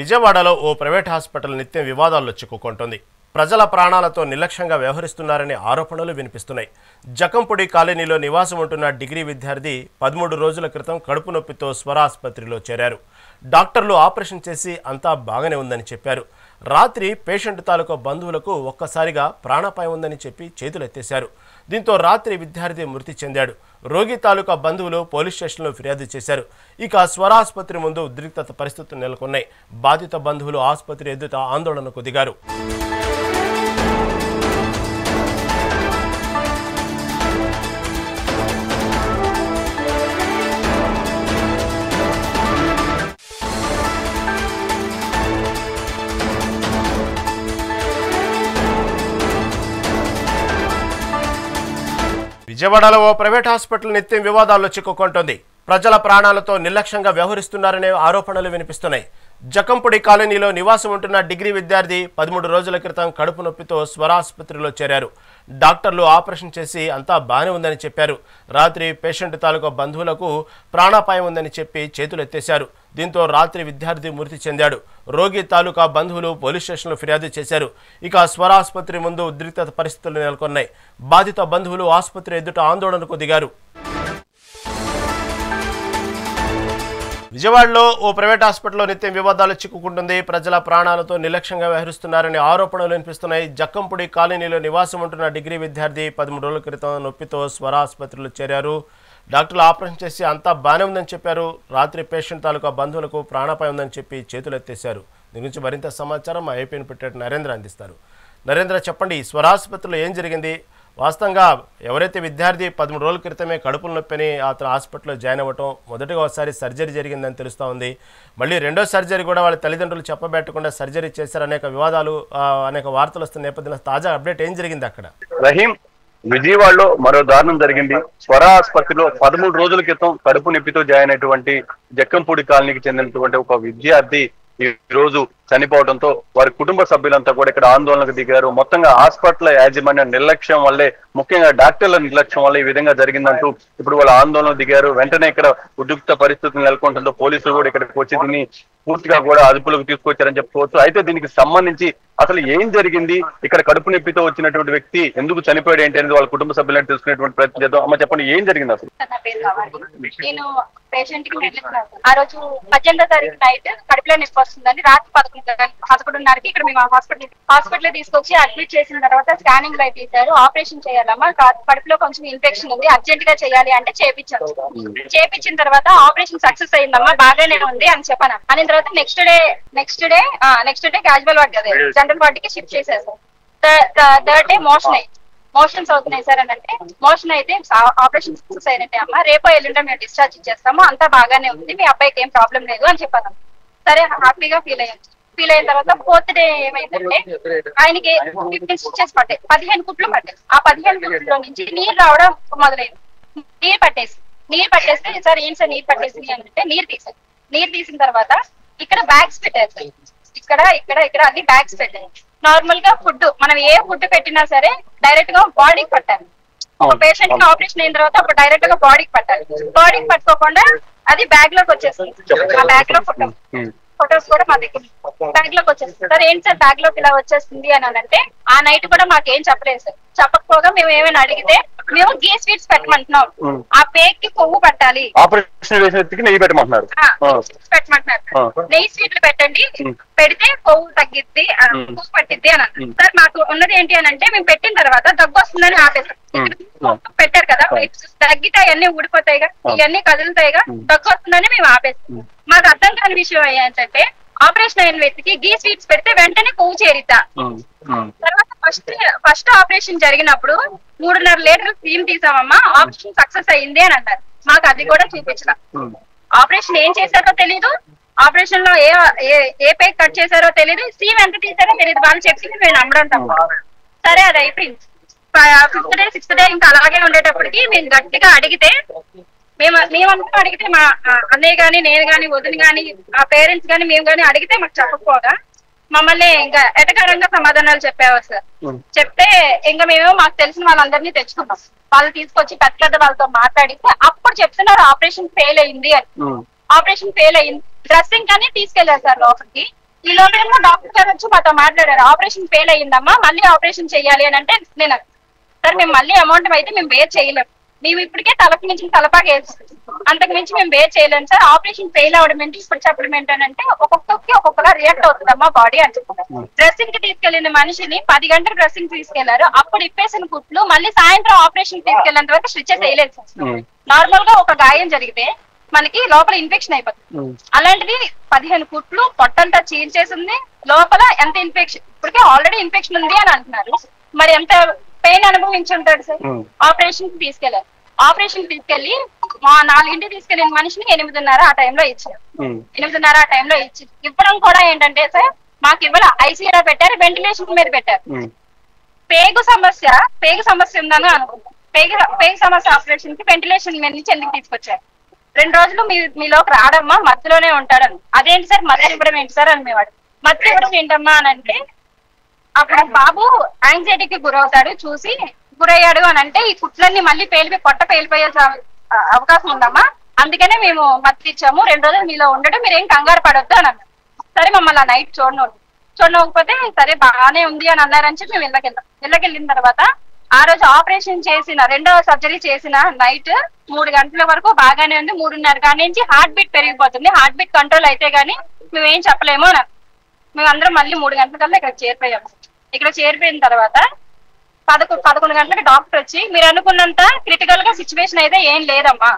విజయవాడలో ఓ private hospital నిత్యం వివాదాల్లో చిక్కుకుంటోంది. ప్రజల ప్రాణాలతో నిర్లక్ష్యంగా వ్యవహరిస్తున్నారనే ఆరోపణలు వినిపిస్తున్నాయి. జకంపూడి కాలనీలో నివాసం ఉంటున్న డిగ్రీ విద్యార్థి 13 రోజుల క్రితం కడుపు నొప్పితో స్వర ఆసుపత్రిలో చేరారు. డాక్టర్లు ఆపరేషన్ చేసి అంతా బాగానే ఉందని చెప్పారు. రాత్రి పేషెంట్ తాలూకా బంధువులకు ఒక్కసారిగా ప్రాణాపాయం ఉందని చెప్పి చేతులెత్తేశారు. దీంతో రాత్రి విద్యార్థి మృతి చెందాడు. రోగి తాలూకా బంధువులు పోలీస్ స్టేషన్లో ఫిర్యాదు చేశారు. ఇక స్వర ఆసుపత్రి ముందు ఉద్రిక్తత పరిస్థితులు నెలకొన్నాయి. బాధిత బంధువులు ఆసుపత్రి ఎదుట ఆందోళనకు దిగారు. విజయవాడలో ఓ ప్రైవేట్ హాస్పిటల్ నిత్యం వివాదాల్లో చిక్కుకుంటోంది. ప్రజల ప్రాణాలతో నిర్లక్ష్యంగా వ్యవహరిస్తున్నారనే ఆరోపణలు వినిపిస్తున్నాయి. జకంపూడి కాలనీలో నివాసం ఉంటున్న డిగ్రీ విద్యార్థి 13 రోజుల క్రితం కడుపు నొప్పితో స్వర ఆసుపత్రిలో చేరారు. డాక్టర్లు ఆపరేషన్ చేసి అంతా బాగానే ఉందని చెప్పారు. రాత్రి పేషెంట్ తాలూకా బంధువులకు ప్రాణాపాయం ఉందని చెప్పి చేతులెత్తేశారు. దీంతో రాత్రి విద్యార్థి మృతి చెందాడు. రోగి తాలూకా బంధువులు పోలీస్ స్టేషన్లో ఫిర్యాదు చేశారు. ఇక స్వర ఆసుపత్రి ముందు ఉద్రిక్తత పరిస్థితులు నెలకొన్నాయి. బాధిత బంధువులు ఆసుపత్రి ఎదుట ఆందోళనకు దిగారు. విజయవాడలో ఓ ప్రైవేట్ హాస్పిటల్లో నిత్యం వివాదాలు చిక్కుకుంటుంది. ప్రజల ప్రాణాలతో నిర్లక్ష్యంగా వ్యవహరిస్తున్నారనే ఆరోపణలు వినిపిస్తున్నాయి. జక్కంపూడి కాలనీలో నివాసం ఉంటున్న డిగ్రీ విద్యార్థి 13 రోజుల క్రితం నొప్పితో స్వర ఆసుపత్రిలో చేరారు. డాక్టర్లు ఆపరేషన్ చేసి అంతా బాగానే ఉందని చెప్పారు. రాత్రి పేషెంట్ తాలూకా బంధువులకు ప్రాణాపాయం ఉందని చెప్పి చేతులెత్తేశారు. దీని గురించి మరింత సమాచారం మా ఏపీని పెట్టేట నరేంద్ర అందిస్తారు. నరేంద్ర, చెప్పండి, స్వర ఆసుపత్రిలో ఏం జరిగింది? వాస్తవంగా ఎవరైతే విద్యార్థి 13 రోజుల క్రితమే కడుపుల నొప్పిని అతను హాస్పిటల్లో జాయిన్ అవ్వటం, మొదటిగా ఒకసారి సర్జరీ జరిగిందని తెలుస్తూ ఉంది. మళ్ళీ రెండో సర్జరీ కూడా వాళ్ళ తల్లిదండ్రులు చెప్పబెట్టకుండా సర్జరీ చేశారు. అనేక వివాదాలు, అనేక వార్తలు వస్తున్న నేపథ్యంలో తాజా అప్డేట్ ఏం జరిగింది అక్కడ? రహీం, విజయవాడలో మరో దారుణం జరిగింది. స్వర ఆసుపత్రిలో 13 రోజుల క్రితం కడుపు నొప్పితో జాయిన్ అయినటువంటి జక్కంపూడి కాలనీకి చెందినటువంటి ఒక విద్యార్థి ఈ రోజు చనిపోవడంతో వారి కుటుంబ సభ్యులంతా కూడా ఇక్కడ ఆందోళనకు దిగారు. మొత్తంగా హాస్పిటల్ యాజమాన్య నిర్లక్ష్యం వల్లే, ముఖ్యంగా డాక్టర్ల నిర్లక్ష్యం వల్ల ఈ విధంగా జరిగిందంటూ ఇప్పుడు వాళ్ళు ఆందోళన దిగారు. వెంటనే ఇక్కడ ఉద్రిక్త పరిస్థితులు నెలకొనడంతో పోలీసులు కూడా ఇక్కడికి వచ్చి దీన్ని పూర్తిగా కూడా అదుపులోకి తీసుకొచ్చారని చెప్పుకోవచ్చు. అయితే దీనికి సంబంధించి అసలు ఏం జరిగింది, ఇక్కడ కడుపు నొప్పితో వచ్చినటువంటి వ్యక్తి ఎందుకు చనిపోయాడు ఏంటి అనేది వాళ్ళ కుటుంబ సభ్యులను తెలుసుకునేటువంటి ప్రయత్నం చేద్దాం. అమ్మ, చెప్పండి, ఏం జరిగింది అసలు? నేను పేషెంట్ కి ఆ రోజు 18వ తారీఖు నైట్ కడుపులో నొప్పి వస్తుందని రాత్రి 11:30కి ఇక్కడ మేము హాస్పిటల్ తీసుకొచ్చి అడ్మిట్ చేసిన తర్వాత స్కానింగ్ లైట్ తీశారు. ఆపరేషన్ చేయాలమ్మా, కడుపులో కొంచెం ఇన్ఫెక్షన్ ఉంది, అర్జెంట్ గా చేయాలి అంటే చేపించాము. చేపించిన తర్వాత ఆపరేషన్ సక్సెస్ అయిందమ్మా, బాగానే ఉంది అని చెప్పాను. అనిన తర్వాత నెక్స్ట్ డే క్యాజువల్ వార్డ్, అదే జనరల్ వార్డ్ కి షిఫ్ట్ చేసేసాం. థర్డ్ డే మోషన్స్ అవుతున్నాయి సార్ అని అంటే, మోషన్ అయితే ఆపరేషన్ సక్సెస్ అయినట్టే అమ్మా, రేపో ఎల్లుండో మేము డిశ్చార్జ్ ఇచ్చేస్తాము, అంతా బాగానే ఉంది, మీ అబ్బాయికి ఏం ప్రాబ్లం లేదు అని చెప్పాను. సరే, హ్యాపీగా ఫీల్ అయిన తర్వాత 4th డే ఏమైందంటే ఆయనకి 15 స్టిచెస్ పట్టాయి, 15 కుట్లు పట్టాయి. ఆ 15 కుట్లలో నుంచి నీరు రావడం మొదలైంది. నీరు పట్టేస్తే సార్ ఏం సార్ నీరు పట్టేసింది అంటే నీరు తీసిన తర్వాత ఇక్కడ బ్యాగ్స్ పెట్టారు సార్, ఇక్కడ అన్ని బ్యాగ్స్ పెట్టారు. నార్మల్ గా ఫుడ్, మనం ఏ ఫుడ్ పెట్టినా సరే డైరెక్ట్ గా బాడీకి పట్టాలి. ఒక పేషెంట్ కి ఆపరేషన్ అయిన తర్వాత అప్పుడు డైరెక్ట్ గా బాడీకి పట్టాలి. బాడీకి పట్టుకోకుండా అది బ్యాగ్ లోకి వచ్చేస్తుంది. ఆ బ్యాగ్ లో ఫొటోస్ కూడా మా దగ్గర బ్యాగ్ లోకి వచ్చేస్తుంది. సార్ ఏంటి సార్ బ్యాగ్ లోకి ఇలా వచ్చేస్తుంది అని అంటే, ఆ నైట్ కూడా మాకేం చెప్పలేదు సార్. చెప్పకపోగా మేము ఏమైనా అడిగితే మేము గీ స్వీట్స్ పెట్టమంటున్నాం, ఆ పేక్ కి కొవ్వు పట్టాలి, నెయ్యి పెట్టమంటున్నారు, నెయ్యి స్వీట్లు పెట్టండి, పెడితే కొవ్వు తగ్గిద్ది, కొవ్వు పట్టిద్ది అని అన్నారు. సార్ మాకు ఉన్నది ఏంటి అని అంటే, మేము పెట్టిన తర్వాత దగ్గు వస్తుందని ఆపేసాం. పెట్టారు కదా, తగ్గితే అవన్నీ ఊడిపోతాయిగా, ఇవన్నీ కదులుతాయిగా, దగ్గు వస్తుందని మేము ఆపేసాం. మాకు అర్థం కాని విషయం ఏంటంటే, ఆపరేషన్ అయిన వ్యక్తికి గీ స్వీట్స్ పెడితే వెంటనే కొవ్వు చేరిద్దా. తర్వాత ఫస్ట్ ఆపరేషన్ జరిగినప్పుడు 3.5 లీటర్లు క్రీమ్ తీసామమ్మా, ఆపరేషన్ సక్సెస్ అయింది అని అన్నారు. మాకు అది కూడా చూపించలా. ఆపరేషన్ ఏం చేశారో తెలీదు, ఆపరేషన్ లో ఏ పేక్ కట్ చేశారో తెలీదు, సీమ్ ఎంత తీసారో తెలీదు. వాళ్ళు చెప్పింది మేము నమ్మడం తప్ప. సరే, అది అయిపోయింది. 5th డే 6th డే ఇంకా అలాగే ఉండేటప్పటికి మేము గట్టిగా అడిగితే, మేమంతా అడిగితే మా అన్నయ్య గాని, నేను గాని, వదిన గాని, ఆ పేరెంట్స్ గాని, మేము గాని అడిగితే మాకు చెప్పకపోగా మమ్మల్ని ఇంకా ఎటకారంగా సమాధానాలు చెప్పేవారు సార్. చెప్తే ఇంకా మేము మాకు తెలిసిన వాళ్ళందరినీ తెచ్చుకున్నాం. వాళ్ళు తీసుకొచ్చి పెద్ద వాళ్ళతో మాట్లాడితే అప్పుడు చెప్తున్నారు ఆపరేషన్ ఫెయిల్ అయింది అని. ఆపరేషన్ ఫెయిల్ అయింది, డ్రెస్సింగ్ కానీ తీసుకెళ్లారు సార్ లోపలికి. ఈ లోపల డాక్టర్ గారు వచ్చి మాతో మాట్లాడారు, ఆపరేషన్ ఫెయిల్ అయ్యిందమ్మా, మళ్ళీ ఆపరేషన్ చెయ్యాలి అని అంటే నేను సార్ మేము మళ్ళీ అమౌంట్ అయితే మేము బేర్ చేయలేము, మేము ఇప్పటికే తలకు మించిన తలపాగా వేస్తాం, అంతకు మించి మేము బేర్ చేయలేము సార్, ఆపరేషన్ ఫెయిల్ అవడం ఏంటి ఇప్పుడు చెప్పడం ఏంటంటే ఒక్కొక్కరికి ఒక్కొక్కలా రియాక్ట్ అవుతుందమ్మా బాడీ అని చెప్తున్నారు. డ్రెస్సింగ్ కి తీసుకెళ్లిన మనిషిని 10 గంటలు డ్రెస్సింగ్ తీసుకెళ్లారు, అప్పుడు ఇప్పేసిన కుట్లు మళ్ళీ సాయంత్రం ఆపరేషన్ తీసుకెళ్లేంత వరకు స్టిచెస్ వేయలేదు సార్. నార్మల్ గా ఒక గాయం జరిగితే మనకి లోపల ఇన్ఫెక్షన్ అయిపోతుంది, అలాంటిది 15 కుట్లు పొట్టంతా చీల్చేసింది, లోపల ఎంత ఇన్ఫెక్షన్, ఇప్పటికే ఆల్రెడీ ఇన్ఫెక్షన్ ఉంది అని అంటున్నారు, మరి ఎంత పెయిన్ అనుభవించి ఉంటాడు సార్. ఆపరేషన్ కి తీసుకెళ్లారు, ఆపరేషన్ తీసుకెళ్లి మా 4 తీసుకెళ్లిన మనిషిని 8:30 ఆ టైంలో ఇచ్చారు. 8:30 ఆ టైంలో ఇవ్వడం కూడా ఏంటంటే సార్ మాకు ఇవ్వాల ఐసీయూలో పెట్టారు, వెంటిలేషన్ మీద పెట్టారు. పేగు సమస్య ఉందని అనుకుంటాం, పేగు సమస్య ఆపరేషన్ కి వెంటిలేషన్ మీద నుంచి ఎందుకు తీసుకొచ్చారు, 2 రోజులు మీలోకి రాడమ్మా మత్తులోనే ఉంటాడని. అదేంటి సార్ మత్తు ఇవ్వడం ఏంటి సార్ అని మేవాడు. మత్తు ఇవ్వడం ఏంటమ్మా అని అంటే అప్పుడు బాబు యాంగ్జైటీకి గురయ్యాడు అని అంటే ఈ కుట్లన్నీ మళ్ళీ పొట్ట పేలిపోయే అవకాశం ఉందమ్మా, అందుకనే మేము మత్తు ఇచ్చాము, 2 రోజులు మీలో ఉండడం, మీరేం కంగారు పడొద్దు అని అన్నారు. సరే మమ్మల్ని ఆ నైట్ చూడకపోతే సరే బాగానే ఉంది అని అన్నారని చెప్పి మేము ఇళ్ళకెళ్ళిన తర్వాత ఆ రోజు ఆపరేషన్ చేసిన 2వ సర్జరీ చేసిన నైట్ 3 గంటల వరకు బాగానే ఉంది, 3:30 కాడి నుంచి హార్ట్ బీట్ పెరిగిపోతుంది, హార్ట్ బీట్ కంట్రోల్ అయితే గానీ మేమేం చెప్పలేము అని. మేమందరం మళ్ళీ 3 గంటల కల్లా ఇక్కడ చేరిపోయాము. ఇక్కడ చేరిపోయిన తర్వాత 11 గంటలకు డాక్టర్ వచ్చి మీరు అనుకున్నంత క్రిటికల్ గా సిచ్యువేషన్ అయితే ఏం లేదమ్మా,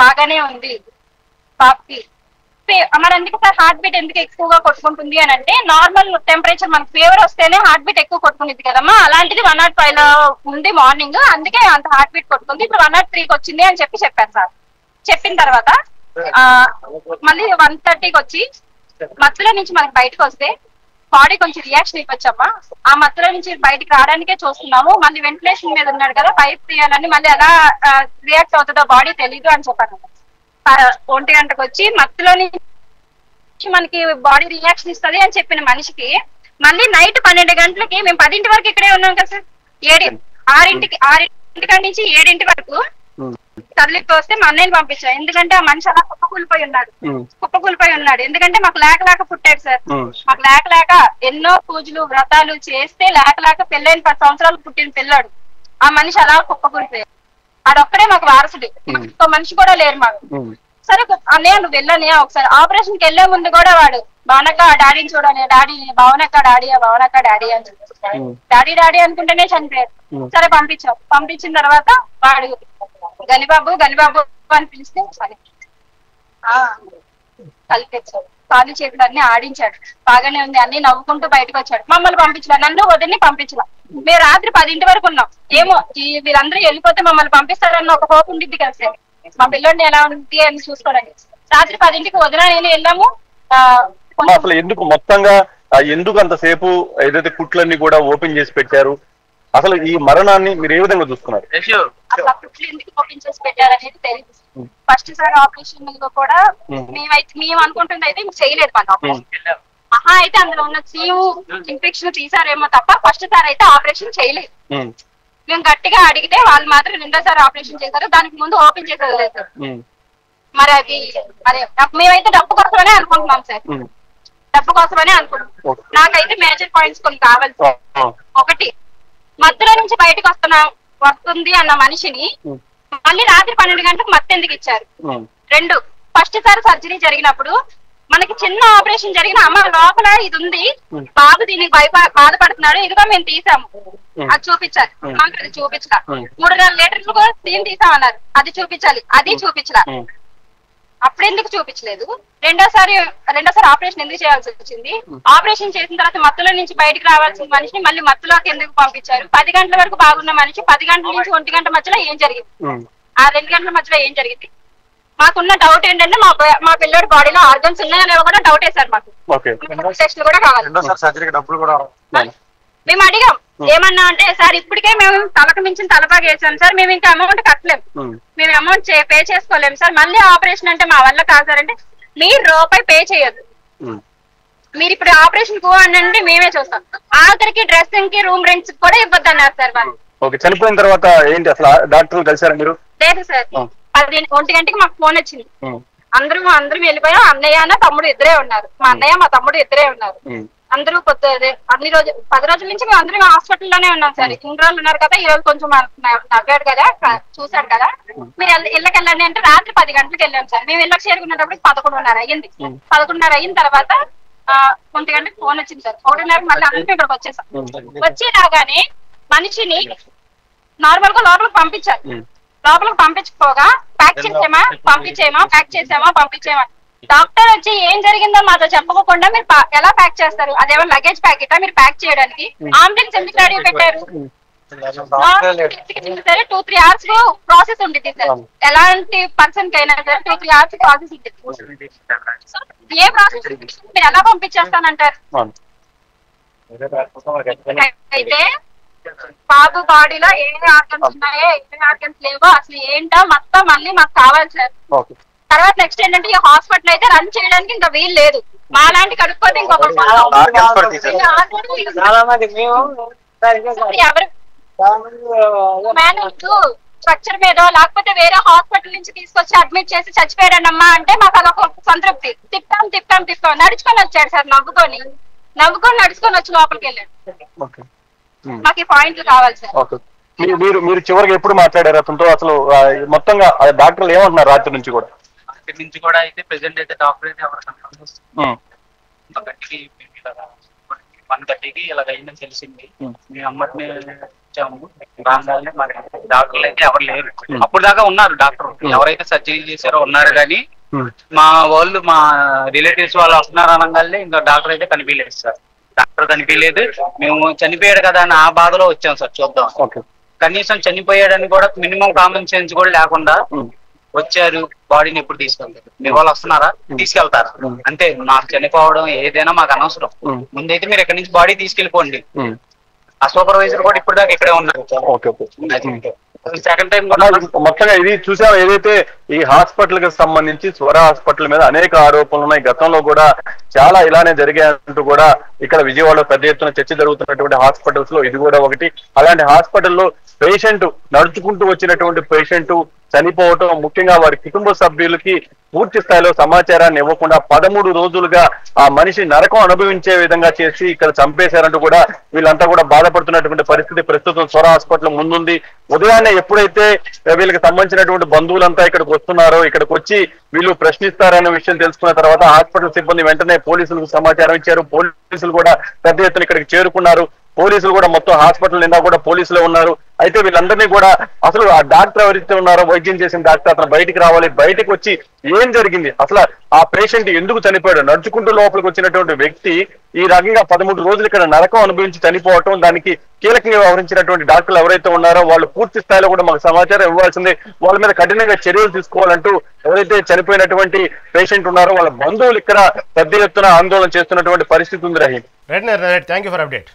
బాగానే ఉంది పాపకి, మరి అందుకే సార్ హార్ట్ బీట్ ఎందుకు ఎక్కువగా కొట్టుకుంటుంది అని అంటే నార్మల్ టెంపరేచర్ మనకు ఫీవర్ వస్తేనే హార్ట్ బీట్ ఎక్కువ కొట్టుకుంటుంది కదమ్మా, అలాంటిది 105 లో ఉంది మార్నింగ్, అందుకే అంత హార్ట్ బీట్ కొట్టుకుంది, ఇప్పుడు 103కి వచ్చింది అని చెప్పారు సార్. చెప్పిన తర్వాత మళ్ళీ 130కి వచ్చి మత్తులో నుంచి మనకి బయటకు వస్తే బాడీ కొంచెం రియాక్షన్ ఇవ్వచ్చమ్మా, ఆ మత్తులో నుంచి బయటికి రావడానికే చూస్తున్నాము, మళ్ళీ వెంటిలేషన్ మీద ఉన్నాడు కదా పైప్ తీయాలని మళ్ళీ ఎలా రియాక్ట్ అవుతుందో బాడీ తెలీదు అని చెప్పాను. 1 గంటకు వచ్చి మత్తులో నుంచి మనకి బాడీ రియాక్షన్ ఇస్తుంది అని చెప్పిన మనిషికి మళ్ళీ నైట్ 12 గంటలకి మేము 10 వరకు ఇక్కడే ఉన్నాం కదా సార్, 6 కాడి నుంచి 7 వరకు కదిలికి వస్తే మా అన్నయ్యని పంపించారు, ఎందుకంటే ఆ మనిషి అలా కుప్పకూలిపోయి ఉన్నాడు, ఎందుకంటే మాకు లేక పుట్టాడు సార్, మాకు లేక ఎన్నో పూజలు వ్రతాలు చేస్తే లేక పెళ్ళైన 10 సంవత్సరాలు పుట్టిన పిల్లాడు, ఆ మనిషి అలా కుప్పకూలిపోయాడు, ఆడొక్కడే మాకు వారసుడు, ఇంకో మనిషి కూడా లేరు మాకు. సరే అన్నయ్య నువ్వు వెళ్ళనయ్యా ఒకసారి, ఆపరేషన్ కి వెళ్లే ముందు కూడా వాడు భావనక్క డాడీని చూడని, భావనక్క డాడీ అని డాడీ అనుకుంటేనే చనిపోయాడు. సరే పంపించిన తర్వాత వాడు గనిబాబు అని పిలిస్తే కలిపేచ్చాడు, కాలు చేతులు అన్ని ఆడించాడు, బాగానే ఉంది అన్ని నవ్వుకుంటూ బయటకు వచ్చాడు, మమ్మల్ని పంపించలా, నన్ను వదిలిని పంపించలా. మేము రాత్రి 10 వరకు ఉన్నాం, ఏమో వీళ్ళందరూ వెళ్ళిపోతే మమ్మల్ని పంపిస్తారన్న ఒక హోప్ ఉండిద్ది కదా సార్, మా పిల్లోడిని ఎలా ఉంది అని చూసుకోవడానికి. రాత్రి 10కి వదిన నేను వెళ్ళాము. అసలు ఎందుకు మొత్తంగా ఎందుకు అంతసేపు ఏదైతే కుట్లన్నీ కూడా ఓపెన్ చేసి పెట్టారు, అసలు ఈ మరణాన్ని మీరు ఏ విధంగా చూస్తున్నారు? అసలు కుట్లు ఎందుకు ఓపెన్ చేసి పెట్టారు అనేది తెలియదు. ఫస్ట్ సార్ ఆపరేషన్ కూడా మేము అనుకుంటుంది అయితే చేయలేదు మన ఆపరేషన్, మహా అయితే అందులో ఉన్న చీము ఇన్ఫెక్షన్ తీసారేమో తప్ప ఫస్ట్ సార్ అయితే ఆపరేషన్ చేయలేదు. మేము గట్టిగా అడిగితే వాళ్ళు మాత్రం 2వ ఆపరేషన్ చేశారు, దానికి ముందు ఓపెన్ చేసేది లేదు. మరి అది మేమైతే డబ్బు కోసమనే అనుకుంటున్నాం సార్, డబ్బు కోసమనే అనుకుంటున్నాం. నాకైతే మేజర్ పాయింట్స్ కొన్ని కావాలి సార్. ఒకటి, మత్తులో నుంచి బయటకు వస్తుంది అన్న మనిషిని మళ్ళీ రాత్రి 12 గంటలకు మత్తు ఎందుకు ఇచ్చారు? 2, ఫస్ట్ సారి సర్జరీ జరిగినప్పుడు మనకి చిన్న ఆపరేషన్ జరిగిన అమ్మ లోపల ఇది ఉంది, బాబు దీనికి బాధపడుతున్నాడు, ఇదిగో మేము తీసాము, అది చూపించాలి, మాకు అది చూపించలా. 3.5 లీటర్లు కూడా దీన్ని తీసామన్నారు, అది చూపించాలి, అది చూపించలా. అప్పుడెందుకు చూపించలేదు? 2వసారి ఆపరేషన్ ఎందుకు చేయాల్సి వచ్చింది? ఆపరేషన్ చేసిన తర్వాత మత్తులో నుంచి బయటకు రావాల్సిన మనిషిని మళ్ళీ మత్తులోకి ఎందుకు పంపించారు? 10 గంటల వరకు బాగున్న మనిషి 10 గంటల నుంచి 1 గంట మధ్యలో ఏం జరిగింది? ఆ 2 గంటల మధ్యలో ఏం జరిగింది? మాకున్న డౌట్ ఏంటంటే మా పిల్లడి బాడీలో ఆర్గన్స్ ఉన్నాయని కూడా డౌట్ వేశారు మాకు. టెస్ట్లు కూడా కావాలి. మేము అడిగాం, ఏమన్నా అంటే సార్ ఇప్పటికే మేము తలకు మించిన తలపాగా వేసాం సార్, మేము ఇంకా అమౌంట్ కట్టలేము, మేము అమౌంట్ పే చేసుకోలేము సార్, మళ్ళీ ఆపరేషన్ అంటే మా వల్ల కాదు సార్ అంటే మీరు రూపాయి పే చేయొద్దు, మీరు ఇప్పుడు ఆపరేషన్ కో అంటే మేమే చూస్తాం, ఆఖరికి డ్రెస్సింగ్ కి రూమ్ రెంట్స్ కూడా ఇవ్వద్దు అన్నారు సార్ వాళ్ళు. చనిపోయిన తర్వాత ఏంటి అసలు డాక్టర్ కలిసారా మీరు? లేదు సార్, 1 గంటకి మాకు ఫోన్ వచ్చింది, అందరం వెళ్ళిపోయాం. అన్నయ్య అన్న తమ్ముడు ఇద్దరే ఉన్నారు. మా అన్నయ్య మా తమ్ముడు ఇద్దరే ఉన్నారు. అందరూ అన్ని రోజులు 10 రోజుల నుంచి మేము అందరం హాస్పిటల్లోనే ఉన్నాం సార్. ఇన్ని రోజులు ఉన్నారు కదా, ఈ రోజు కొంచెం నవ్వాడు కదా, చూసాడు కదా, మీరు ఇళ్ళకి వెళ్ళండి అంటే రాత్రి 10 గంటలకు వెళ్ళాం సార్. మేము ఇళ్ళకి చేరుకునేటప్పుడు 11:30 అయ్యింది. 11:30 అయిన తర్వాత 1 గంటకి ఫోన్ వచ్చింది సార్. 1:30 మళ్ళీ అందరం ఇక్కడికి వచ్చేసాం. వచ్చి రాగానే మనిషిని నార్మల్ గా లోపలికి పంపించారు. లోపలికి పంపించకపోగా ప్యాక్ చేసామా పంపించేమా డాక్టర్ వచ్చి ఏం జరిగిందో మాతో చెప్పకుండా మీరు ఎలా ప్యాక్ చేస్తారు? అదేమో లగేజ్ ప్యాకెటా మీరు ప్యాక్ చేయడానికి? అంబులెన్స్ ఎందుకు రెడీ పెట్టారు? సరే 2-3 hours ప్రాసెస్ ఉంటుంది సార్. ఎలాంటి పర్సన్ కైనా సరే 2-3 hours ప్రాసెస్ ఉంటుంది. ఏ ప్రాసెస్ మీరు ఎలా పంపించేస్తానంటారు? అయితే బాబు బాడీలో ఏ ఆర్గన్స్ ఉన్నాయో ఏ ఆర్గన్స్ లేవో అసలు ఏంటో మొత్తం మళ్ళీ మాకు కావాలి సార్. తర్వాత నెక్స్ట్ ఏంటంటే ఈ హాస్పిటల్ అయితే రన్ చేయడానికి ఇంకా వీలు లేదు. మా లాంటి కడుక్కోతే ఇంకొకటి స్ట్రక్చర్ మీద లేకపోతే వేరే హాస్పిటల్ నుంచి తీసుకొచ్చి అడ్మిట్ చేసి చచ్చిపోయాడమ్మా అంటే మాకు అదొక సంతృప్తి. తిప్పాం నడుచుకొని వచ్చాడు సార్. నవ్వుకొని నడుచుకొని వచ్చి లోపలికి వెళ్ళాడు. మాకు ఈ పాయింట్లు కావాలి సార్. మీరు చివరికి ఎప్పుడు మాట్లాడారు అతనితో? అసలు మొత్తంగా డాక్టర్లు ఏమంటున్నారు రాత్రి నుంచి కూడా? అయితే ప్రెసెంట్ అయితే డాక్టర్ అయితే ఎవరు 1:30కి ఇలాగ అయిందని తెలిసింది. మేము అమ్మటిని వచ్చాము. రాగానే మరి డాక్టర్లు అయితే ఎవరు లేరు. అప్పుడు దాకా ఉన్నారు డాక్టర్, ఎవరైతే సర్జరీ చేశారో ఉన్నారు. కానీ మా వాళ్ళు మా రిలేటివ్స్ వాళ్ళు వస్తున్నారు అనగానే ఇంకా డాక్టర్ అయితే కనిపించలేదు సార్. డాక్టర్ కనిపించలేదు. మేము చనిపోయాడు కదా అని ఆ బాధలో వచ్చాం సార్ చూద్దాం. కనీసం చనిపోయాడని కూడా మినిమం కామన్ సెన్స్ కూడా లేకుండా వచ్చారు. బాడీని ఎప్పుడు తీసుకెళ్తారు? మీ వాళ్ళు వస్తున్నారా, తీసుకెళ్తారా? అంతే. మాకు చనిపోవడం ఏదైనా మాకు అనవసరం. ముందైతే మీరు ఎక్కడి నుంచి బాడీ తీసుకెళ్ళిపోండి. ఆ సూపర్వైజర్ కూడా ఇప్పుడు దాకా ఇక్కడే ఉన్నారు. సెకండ్ టైం కూడా మొత్తంగా ఇది చూసాం. ఏదైతే ఈ హాస్పిటల్ కి సంబంధించి స్వర హాస్పిటల్ మీద అనేక ఆరోపణలు ఉన్నాయి. గతంలో కూడా చాలా ఇలానే జరిగాయంటూ కూడా ఇక్కడ విజయవాడలో పెద్ద ఎత్తున చర్చ జరుగుతున్నటువంటి హాస్పిటల్స్ లో ఇది కూడా ఒకటి. అలాంటి హాస్పిటల్లో పేషెంట్ నడుచుకుంటూ వచ్చినటువంటి పేషెంట్ చనిపోవటం, ముఖ్యంగా వారి కుటుంబ సభ్యులకి పూర్తి స్థాయిలో సమాచారాన్ని ఇవ్వకుండా 13 రోజులుగా ఆ మనిషి నరకం అనుభవించే విధంగా చేసి ఇక్కడ చంపేశారంటూ కూడా వీళ్ళంతా కూడా బాధపడుతున్నటువంటి పరిస్థితి ప్రస్తుతం స్వర హాస్పిటల్ ముందుంది. ఉదయాన్నే ఎప్పుడైతే వీళ్ళకి సంబంధించినటువంటి బంధువులంతా ఇక్కడికి వస్తున్నారో, ఇక్కడికి వచ్చి వీళ్ళు ప్రశ్నిస్తారనే విషయం తెలుసుకున్న తర్వాత హాస్పిటల్ సిబ్బంది వెంటనే పోలీసులకు సమాచారం ఇచ్చారు. పోలీసులు కూడా పెద్ద ఎత్తున ఇక్కడికి చేరుకున్నారు. పోలీసులు కూడా మొత్తం హాస్పిటల్ నిండా కూడా పోలీసులే ఉన్నారు. అయితే వీళ్ళందరినీ కూడా అసలు ఆ డాక్టర్ ఎవరైతే ఉన్నారో, వైద్యం చేసిన డాక్టర్, అతను బయటికి రావాలి. బయటకు వచ్చి ఏం జరిగింది, అసలు ఆ పేషెంట్ ఎందుకు చనిపోయాడు, నడుచుకుంటూ లోపలికి వచ్చినటువంటి వ్యక్తి ఈ రకంగా 13 రోజులు ఇక్కడ నరకం అనుభవించి చనిపోవటం, దానికి కీలకంగా వ్యవహరించినటువంటి డాక్టర్లు ఎవరైతే ఉన్నారో వాళ్ళు పూర్తి స్థాయిలో కూడా మాకు సమాచారం ఇవ్వాల్సిందే. వాళ్ళ మీద కఠినంగా చర్యలు తీసుకోవాలంటూ ఎవరైతే చనిపోయినటువంటి పేషెంట్ ఉన్నారో వాళ్ళ బంధువులు ఇక్కడ పెద్ద ఎత్తున ఆందోళన చేస్తున్నటువంటి పరిస్థితి ఉంది. Rahim, thank you for update.